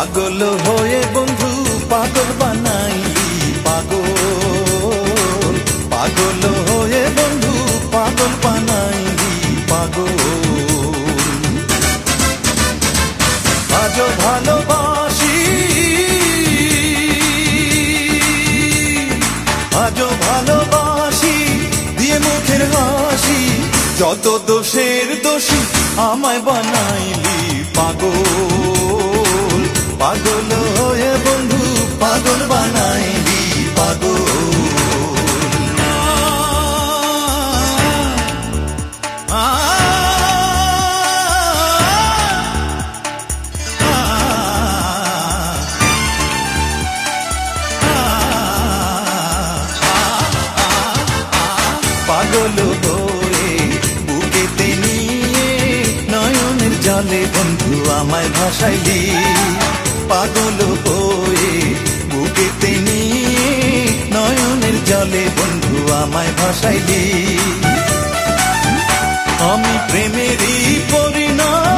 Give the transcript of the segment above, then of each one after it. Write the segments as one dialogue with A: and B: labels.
A: পাগল হয়ে বন্ধু পাগল বানাইলি পাগল, পাগল হয়ে বন্ধু পাগল বানাইলি পাগল। আজও ভালোবাসি, আজও ভালোবাসি দিয়ে মুখের হাসি, যত দোষের দোষী আমায় বানাইলি পাগল, পাগল হয়ে বন্ধু পাগল বানাইলি পাগল। পাগল হয়ে বুকেতে নিয়ে নয়নের জলে বন্ধু আমায় ভাসাইলি, পাগল হয়ে বুকেতে নিয়ে নয়নের জলে বন্ধু আমায় ভাসাইলি। আমি প্রেমেরই পরিণাম,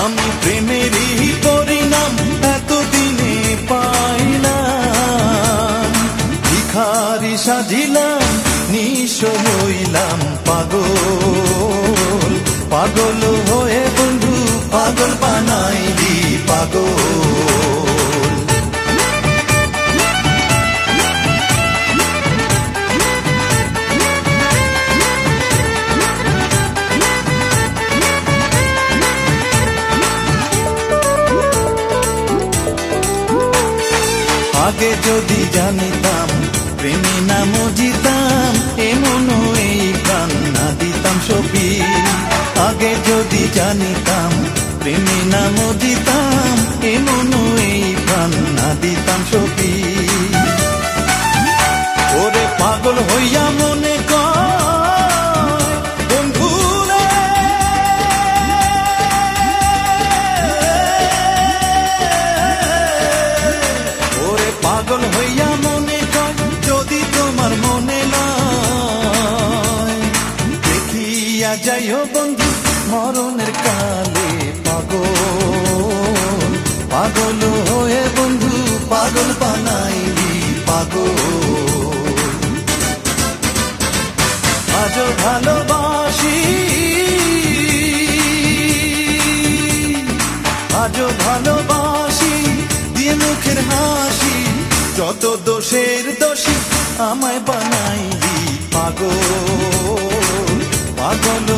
A: আমি প্রেমেরই পরিণাম এতদিনে পাইলাম। ভিখারি সাজিলাম নিঃস্ব হইলাম পাগল, পাগল হয়ে বন্ধু পাগল বানাইলি পাগল। আগে যদি জানিতাম প্রেমে নাম জিতাম, এমন এই প্রাণ না দিতাম সপি। আগে যদি জানিতাম প্রেমে নাম জিতাম, এমন এই প্রাণ না দিতাম সপি। ওরে পাগল হইয়া মনে কর বন্ধু রে, ওরে পাগল হইয়া মনে কর যদি তোমার মনে নয়, দেখিয়া যাইও বন্ধু মরণের কালে পাগল, পাগল হয়ে বন্ধু পাগল বানাইলি পাগল। আজও ভালোবাসি, আজও ভালোবাসি দিয়ে মুখের হাসি, যত দোষের দোষী আমায় বানাইলি পাগল, পাগল